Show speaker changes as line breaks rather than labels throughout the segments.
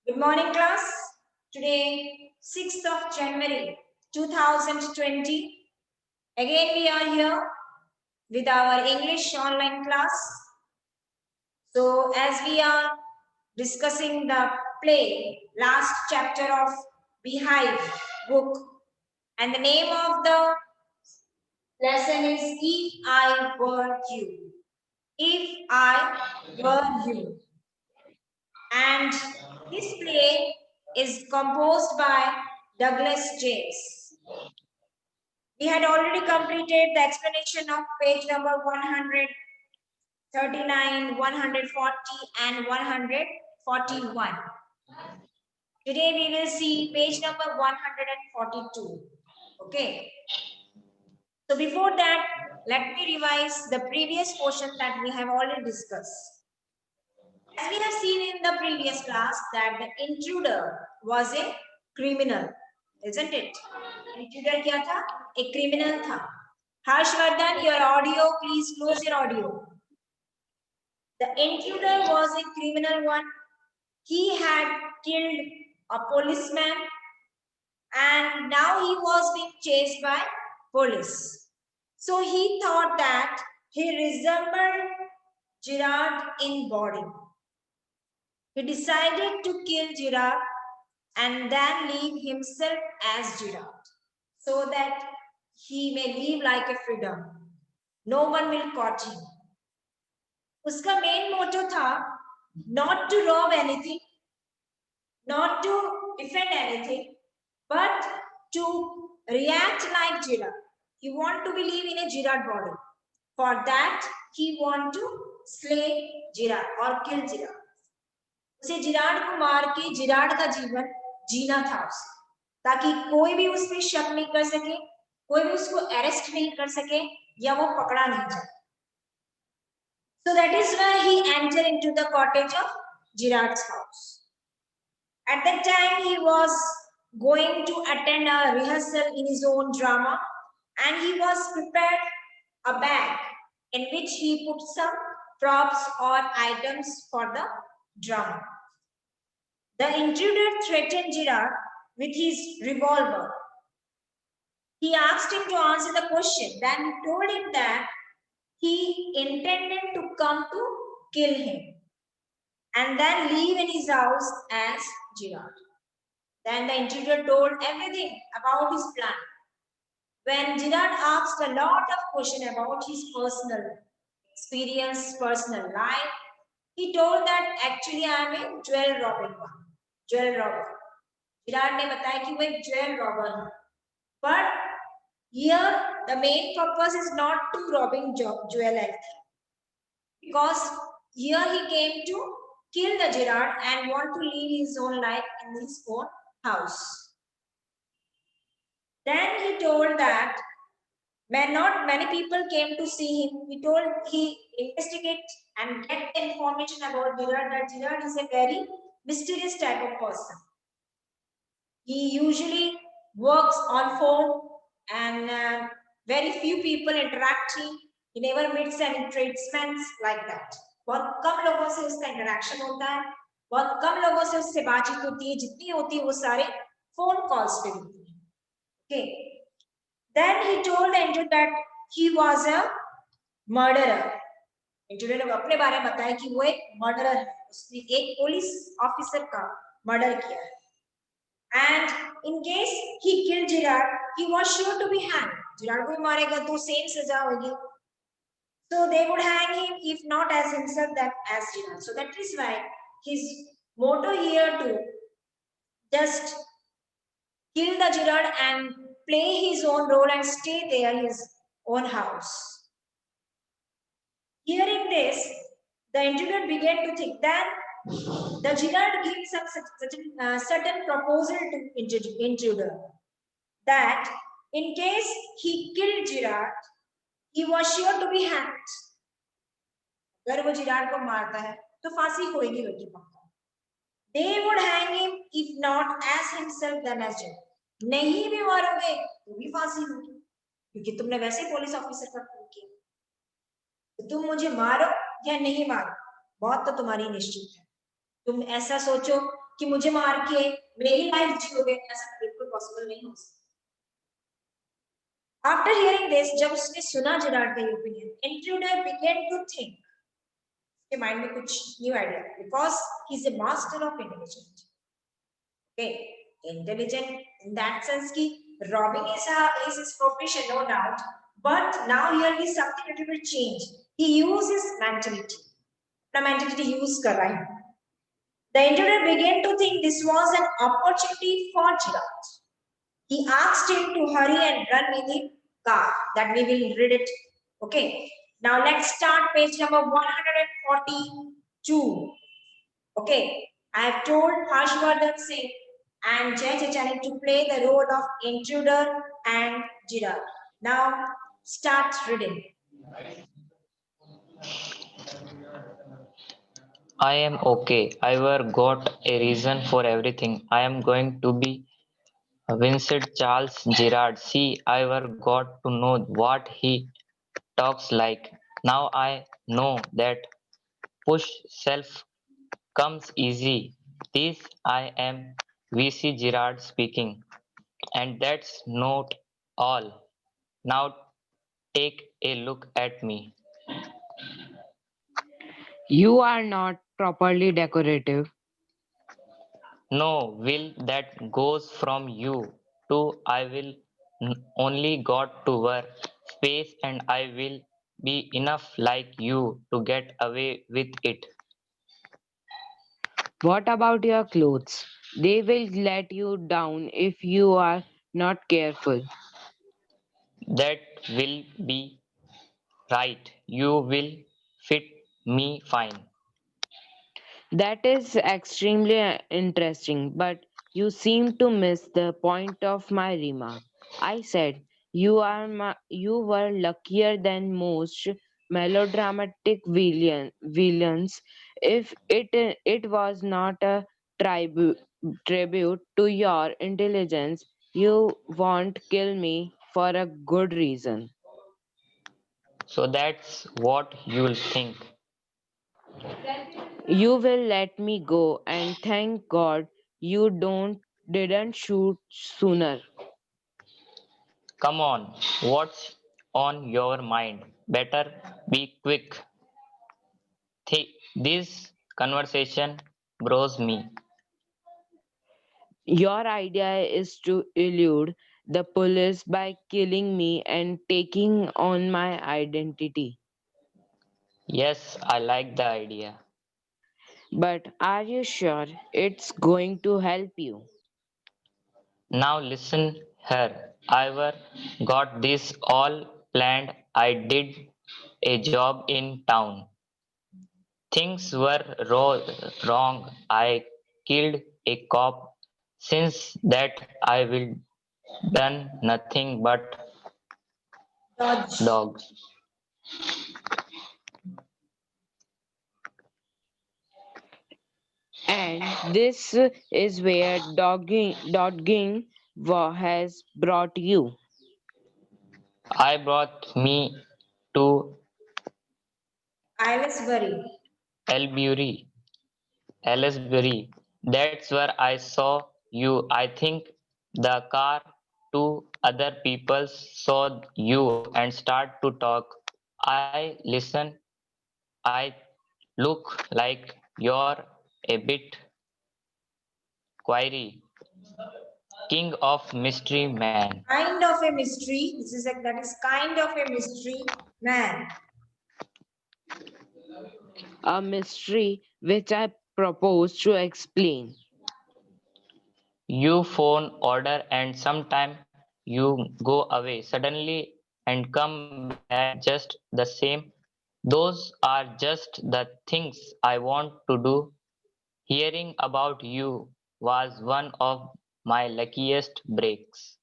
Good morning, class. Today, 6th of January 2020. Again, we are here with our English online class. So, as we are discussing the play, last chapter of Beehive book, and the name of the lesson is If I Were You. If I Were You. And this play is composed by Douglas James. We had already completed the explanation of page number 139, 140 and 141. Today we will see page number 142. Okay. So before that, let me revise the previous portion that we have already discussed. As we have seen in the previous class that the intruder was a criminal, isn't it? Intruder क्या था? एक criminal था. Harshvardhan, your audio, please close your audio. The intruder was a criminal one. He had killed a policeman and now he was being chased by police. So he thought that he resembled Gerard in body. He decided to kill Gerard and then leave himself as Gerard so that he may live like a freedom. No one will catch him. उसका main motto था not to rob anything, not to defend anything, but to react like Gerard. He want to believe in a Gerard body. For that, he want to slay Gerard or kill Gerard. उसे Gerard को मार के Gerard का जीवन जीना था उसे, ताकि कोई भी उस पर शक नहीं कर सके, कोई भी उसको अरेस्ट नहीं कर सके या वो पकड़ा नहीं जाए. So that is why he entered into the cottage of Gerard's house. At that time, he was going to attend a rehearsal in his own drama, and he was prepared a bag in which he put some props or items for the drama. The intruder threatened Gerard with his revolver. He asked him to answer the question. Then he told him that he intended to come to kill him and then leave in his house as Gerard. Then the intruder told everything about his plan. When Gerard asked a lot of questions about his personal experience, personal life, he told that actually I am a jewel robbing one. Jewel robber. Gerard ने बताया कि वो एक jewel robber है. But here the main purpose is not to robbing jewel anything, because here he came to kill the Gerard and want to live his own life in his own house. Then he told that not many people came to see him. He told he investigate and get the information about Gerard, that Gerard is a very mysterious type of person. He usually works on phone and very few people interact him. He never meets any tradesmen like that. बहुत कम लोगों से उसका interaction होता है, बहुत कम लोगों से उससे बातचीत होती है, जितनी होती है वो सारे फोन कॉल्स पे होती है. Okay. Then he told the intruder that he was a murderer. Intruder ने अपने बारे में बताया कि वो एक मर्डरर है, उसने एक पुलिस ऑफिसर का मर्डर किया है. And in case he killed Gerard, he was sure to be hanged. Gerard को मारेगा तो सेम सजा होगी. So they would hang him, if not as himself, then as Gerard. So that is why his motto here to just kill the Gerard and play his own role and stay there in his own house. Hearing this, the intruder began to think that the Gerard gives some certain proposal to intruder, that in case he killed Gerard, he was sure to be hanged. अगर वो Gerard को मारता है तो फांसी होगी बेटी पक्का. They would hang him, if not as himself, then as Gerard. नहीं भी मारोगे तो भी फांसी होगी, क्योंकि तुमने वैसे पुलिस ऑफिसर का खून किया. तो तुम मुझे मारो या नहीं मारो, बहुत तो तुम्हारी निश्चित है. तुम ऐसा सोचो कि मुझे मार के मेरी लाइफ जियोगे, ऐसा बिल्कुल पॉसिबल नहीं हो सकता। After hearing this, जब उसने सुना जेरार्ड का opinion, intruder began to think, उसके माइंड में कुछ new idea, because he is a master of intelligence. Okay, intelligent in that sense कि robbing is his profession, no doubt, but now here is something a little bit changed. He uses mentality. The mentality use कर रहा है. The intruder began to think this was an opportunity for Girard. He asked him to hurry and run with the car. That we will read it. Okay. Now let's start page number 142. Okay. I have told Harshvardhan Singh and Jay Chachani to play the role of intruder and Girard. Now start reading.
I am okay. I've got a reason for everything. I am going to be Vincent Charles Girard. See, I've got to know what he talks like. Now I know that push self comes easy. This I am VC Girard speaking. And that's not all. Now take a look at me.
You are not properly decorative.
No, will that goes from you to I will only got to work space and I will be enough like you to get away with it.
What about your clothes? They will let you down if you are not careful.
That will be right. You will fit me fine.
That is extremely interesting, but you seem to miss the point of my remark. I said you were luckier than most melodramatic villains. If it was not a tribute to your intelligence, you won't kill me for a good reason.
So that's what you'll think.
You will let me go, and thank God you didn't shoot sooner.
Come on, what's on your mind? Better be quick. This conversation bores me.
Your idea is to elude the police by killing me and taking on my identity.
Yes, I like the idea.
But are you sure it's going to help you?
Now listen here. I've got this all planned. I did a job in town. Things were wrong. I killed a cop. Since that, I will done nothing but
Dodge.
dogs.
And this is where dogging has brought you.
I brought me to
Aylesbury.
Elbury, Aylesbury. That's where I saw you. I think the car two other people saw you and start to talk. I listen. I look like you're a bit query. King of mystery man.
Kind of a mystery. That is kind of a mystery man.
A mystery which I propose to explain.
You phone order and sometime you go away suddenly and come back just the same. Those are just the things I want to do. Hearing about you was one of my luckiest breaks.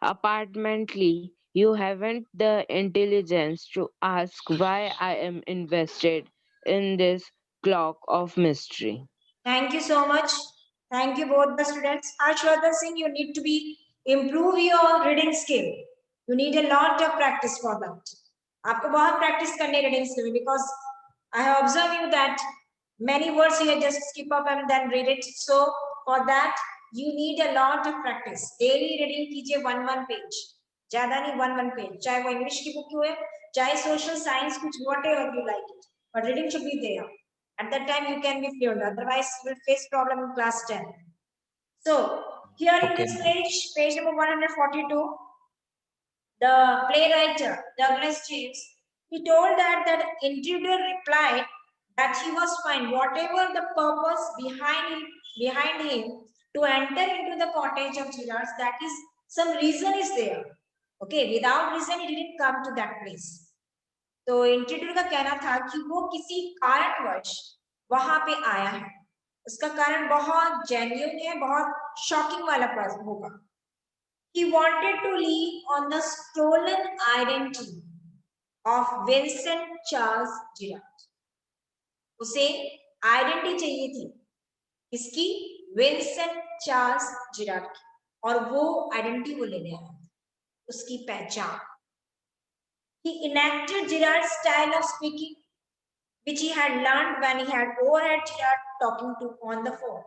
Apparently, you haven't the intelligence to ask why I am invested in this clock of mystery.
Thank you so much. Thank you both the students. Harshvardhan Singh, you need to be improve your reading skill. You need a lot of practice for that. आपको बहुत practice करनी है reading skill because I have observed you that many words here, just skip up and then read it. So for that you need a lot of practice. Daily reading कीजिए 1 page, ज्यादा नहीं 1 page, चाहे वो English की book हो, चाहे social science, कुछ whatever you like it, but reading should be there. At that time you can be fluent, otherwise you will face problem in class 10. So here in
Okay.
this page number 142, the playwright Douglas James, he told that the intruder replied that he was fine, whatever the purpose behind him to enter into the cottage of Girards, that is some reason is there. Okay, without reason he didn't come to that place. तो intruder का कहना था कि वो किसी कारणवश वहां पे आया है, उसका कारण बहुत जेन्युइन है, बहुत शॉकिंग वाला होगा. He wanted to leave on the stolen identity of Vincent Charles Girard. उसे आइडेंटिटी चाहिए थी किसकी? विंसेंट चार्ल्स जिरार्ड की, और वो आइडेंटिटी वो लेने आया, उसकी पहचान. He enacted Girard's style of speaking, which he had learned when he had overheard Girard talking to on the phone.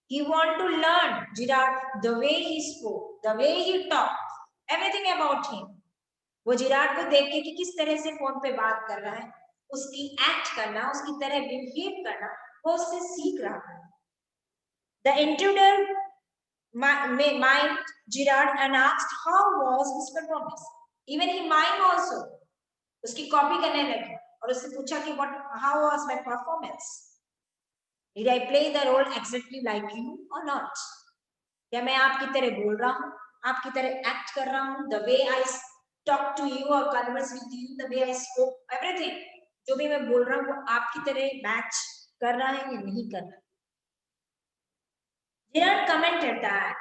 He wanted to learn Girard, the way he spoke, the way he talked, everything about him. वो Gerard को देख के कि किस तरह से phone पे बात कर रहा है, उसकी एक्ट करना, उसकी तरह बिहेव करना, वो उससे सीख रहा है. The intruder mimed Girard and asked how was his performance. Even he mimed also, उसकी कॉपी करने लगे और उससे पूछा कि how was my performance? Did I play the role exactly like you or not? क्या मैं आपकी तरह बोल रहा हूँ, आपकी तरह एक्ट कर रहा हूँ? The way I talk to you or converse with you, the way I spoke, everything, जो भी मैं बोल रहा हूँ वो आपकी तरह मैच कर रहा है या नहीं कर रहा. Girard commented that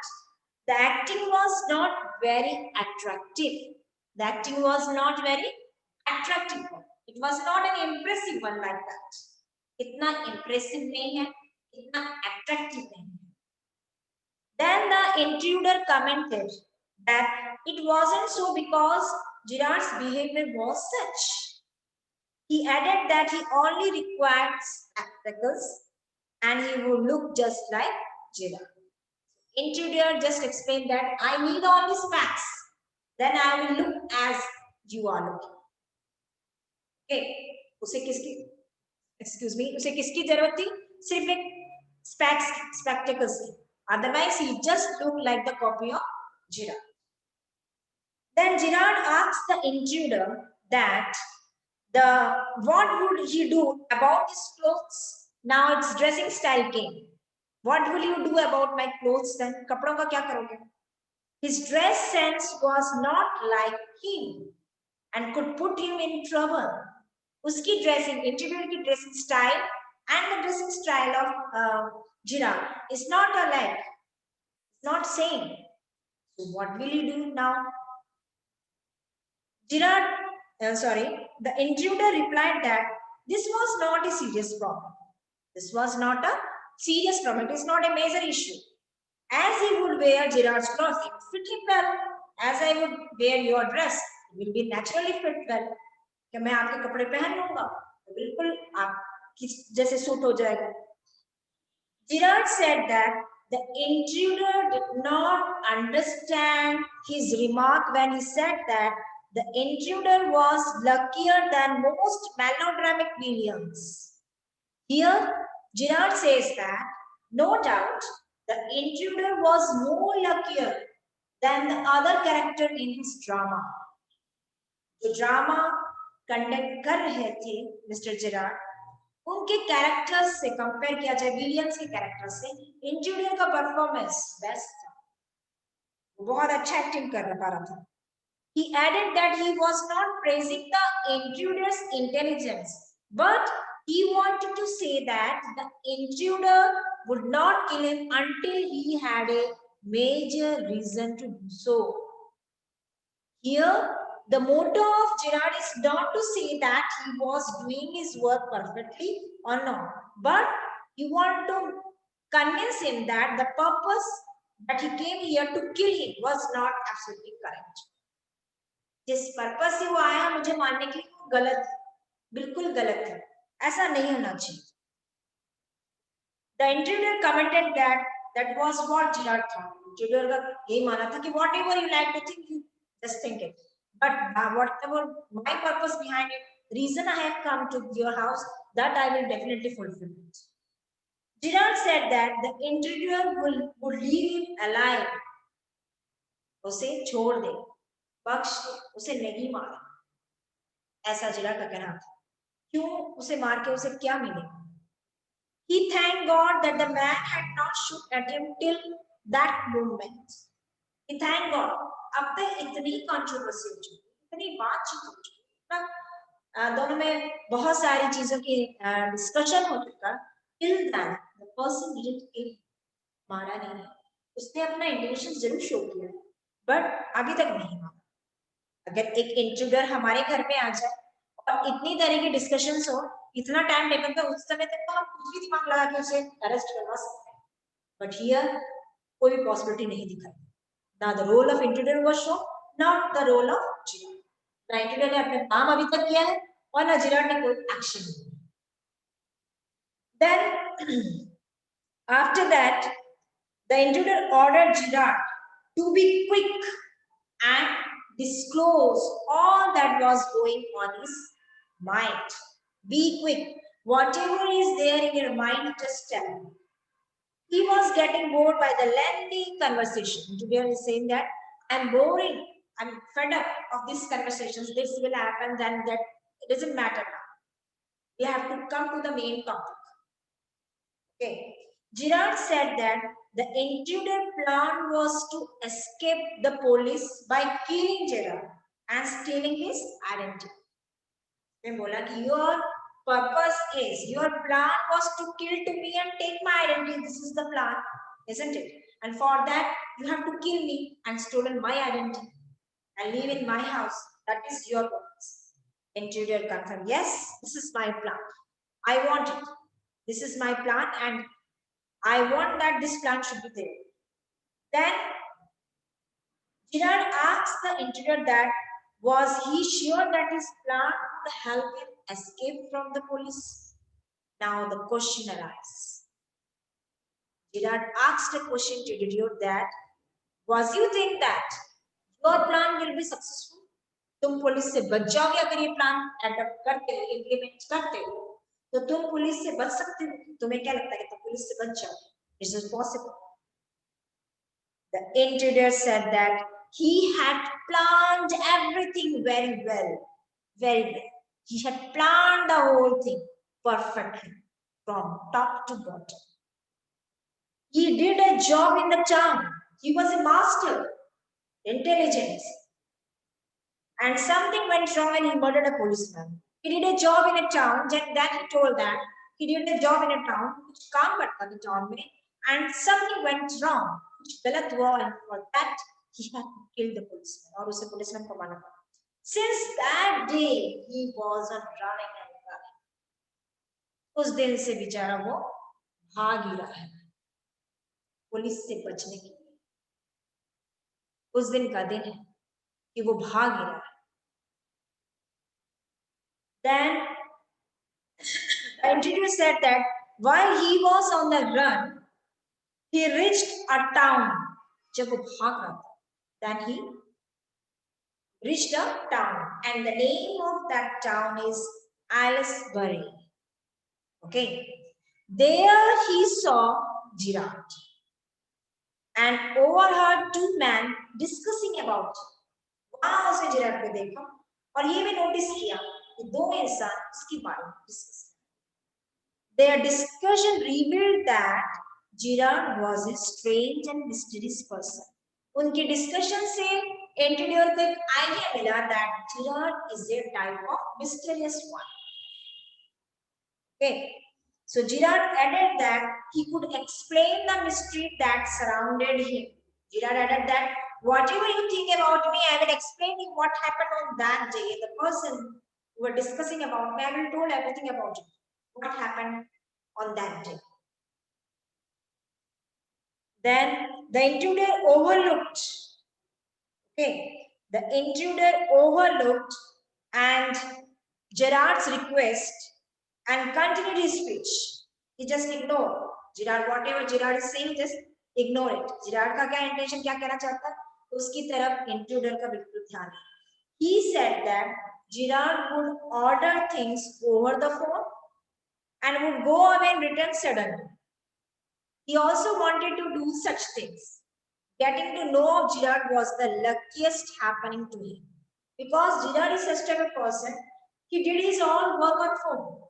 the acting was not very attractive. The acting was not very attractive. It was not an impressive one like that. इतना impressive नहीं है, इतना attractive नहीं है. Then the intruder commented that it wasn't so because Girard's behavior was such. He added that he only required spectacles and he would look just like Girard. Intruder just explained that I need only specs, then I will look as you are looking. Okay, उसे किसकी, excuse me, उसे किसकी जरूरत थी? सिर्फ एक spectacles की. Otherwise, he just looked like the copy of Girard. Then Girard asked the intruder that what would he do about his clothes? Now it's dressing style came. What will you do about my clothes then? कपड़ों का क्या करोगे? His dress sense was not like him and could put him in trouble. उसकी dressing, intruder की dressing style and the dressing style of Girard is not alike. It's not same. So what will you do now? The intruder replied that this was not a serious problem. This was not a serious problem. It is not a major issue. As he would wear Girard's clothes, it would fit him well. As I would wear your dress, it will be naturally fit well. कि मैं आपके कपड़े पहन लूंगा तो बिल्कुल आपकी जैसे सूट हो जाएगा. Girard said that the intruder did not understand his remark when he said that the intruder was luckier than most melodramatic villains. Here, Girard says that, no doubt, the intruder was more luckier than the other character in his drama. जो drama conduct कर रहे थे mister Gerrard, उनके characters से compare किया जाए Williams के character से, इंट्रूडर का परफॉर्मेंस बेस्ट था, बहुत अच्छा एक्टिंग कर पा रहा था. He added that he was not praising the intruder's intelligence, but he wanted to say that the intruder would not kill him until he had a major reason to do so. Here, the motto of Girard is not to say that he was doing his work perfectly or not, but you want to convince him that the purpose that he came here to kill him was not absolutely correct. जिस purpose से वो आया मुझे मारने के लिए, वो गलत है, बिल्कुल गलत है, ऐसा नहीं होना चाहिए. The intruder commented that was what Gerard thought. Intruder का यही माना था कि whatever you like to think, you just think it. But whatever my purpose behind it, reason I have come to your house, that I will definitely fulfill it. Gerard said that the intruder would leave him alive. उसे छोड़ दे, बख्श दे, उसे नहीं मारे, ऐसा Gerard का कहना था। क्यों उसे मार के उसे क्या मिलेगा? He thanked God that the man had not shot at him till that moment. He thanked God. अब तक इतनी कंट्रोवर्सी हो चुकी, इतनी बातचीत हो चुकी, दोनों में बहुत सारी चीजों की डिस्कशन हो चुका। Till that the person didn't kill, मारा नहीं, उसने अपना इंटेंशन जरूर शो किया, बट अभी तक नहीं मारा। अगर एक इंट्रूडर हमारे घर में आ जाए और इतनी तरह की डिस्कशंस हो, इतना टाइम टेकन था, उस समय तक तो हम कुछ भी दिमाग लगा के उसे अरेस्ट करवा सकते हैं, बट हियर कोई भी पॉसिबिलिटी नहीं दिखाई। ना the role of intruder was shown, not the role of Girard. ना इंट्रूडर ने अपने काम अभी तक किया है और ना जिराड ने कोई एक्शन लिया। Then after that the intruder ordered Gerard to be quick and disclose all that was going on his mind. Be quick. Whatever is there in your mind, just tell me. He was getting bored by the lengthy conversation. Intruder is saying that I'm boring. I'm fed up of these conversations. This will happen, then that it doesn't matter now. We have to come to the main topic. Okay. Gerard said that the intruder plan was to escape the police by killing Gerard and stealing his identity. Your purpose is, your plan was to kill to me and take my identity. This is the plan, isn't it? And for that, you have to kill me and stolen my identity and live in my house. That is your purpose. Intruder confirmed, yes, this is my plan. I want it. This is my plan and I want that this plan should be there. Then Gerard asked the intruder that was he sure that his plan would help him escape from the police? Now the question arises. Gerard asked a question to intruder that was you think that your plan will be successful? तुम police से बच जाओगे अगर ये plan adapt करते हो, implement करते हो, तो तुम पुलिस से बच सकते हो? तुम्हें क्या लगता है कि तुम पुलिस से बच जाओगे? Is it possible? The intruder said that he had planned everything very well, very well. He had planned the whole thing perfectly from top to bottom. He did a job in the town. He was a master, intelligence. And something went wrong and he murdered a policeman. He did a job in a town, then he told that he did a job in a town, which काम करता था town में, and something went wrong, which गलत हुआ, and for that he had to kill the policeman, और उसे policeman को मारना पड़ा. Since that day he was on running and running. उस दिन से बेचारा वो भाग ही रहा है पुलिस से बचने के लिए. उस दिन का दिन है कि वो भाग ही रहा है. Then the intruder said that while he was on the run, he reached a town. जब वो भाग रहा था, then he reached a town, and the name of that town is Aylesbury. Okay, there he saw Gerard and overheard two men discussing about it. वहां उसने Gerard को देखा और ये भी नोटिस किया कि दो इंसान उसके बारे में discuss. Their discussion revealed that Gerard was a strange and mysterious person. उनकी डिस्कशन से इंट्रोड्यूसर को एक आइडिया मिला that Gerard is a type of mysterious one. Okay, so Gerard added that he could explain the mystery that surrounded him. Gerard added that whatever you think about me, I will explain you what happened on that day. The person who were discussing about me, I will tell everything about you. What happened on that day. Then the intruder overlooked. Okay, the intruder overlooked and Gerard's request and continued his speech. He just ignored. Girard, whatever Girard is saying, just ignore it. Girard का क्या intention, क्या कहना चाहता है, उसकी तरफ intruder का बिल्कुल ध्यान है. He said that Girard would order things over the phone and would go away and return suddenly. He also wanted to do such things. Getting to know of Girard was the luckiest happening to him. Because Girard is such type of person, he did his all work on phone.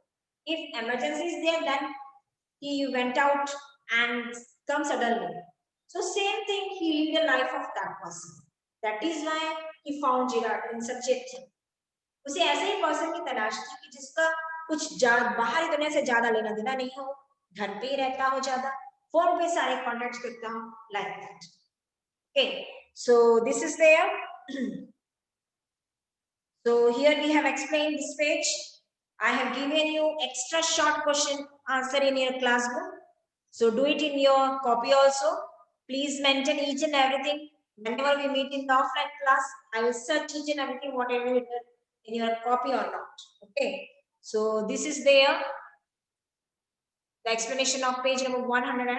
If emergency is there, then he went out and come suddenly. So same thing, he lead a life of that person. That is why he found Girard in such a thing. उसे ऐसे ही person की तलाश थी कि जिसका कुछ बाहरी दुनिया से ज्यादा लेना देना नहीं हो, घर पे ही रहता हो, ज्यादा फोन पे सारे कॉन्टेक्ट करता हो, like that. Okay, so this is there. So here we have explained this page. I have given you extra short question answer in your class book. So do it in your copy also. Please maintain each and everything. Whenever we meet in the offline class, I will search each and everything whatever written in your copy or not. Okay. So this is there. The explanation of page number 100.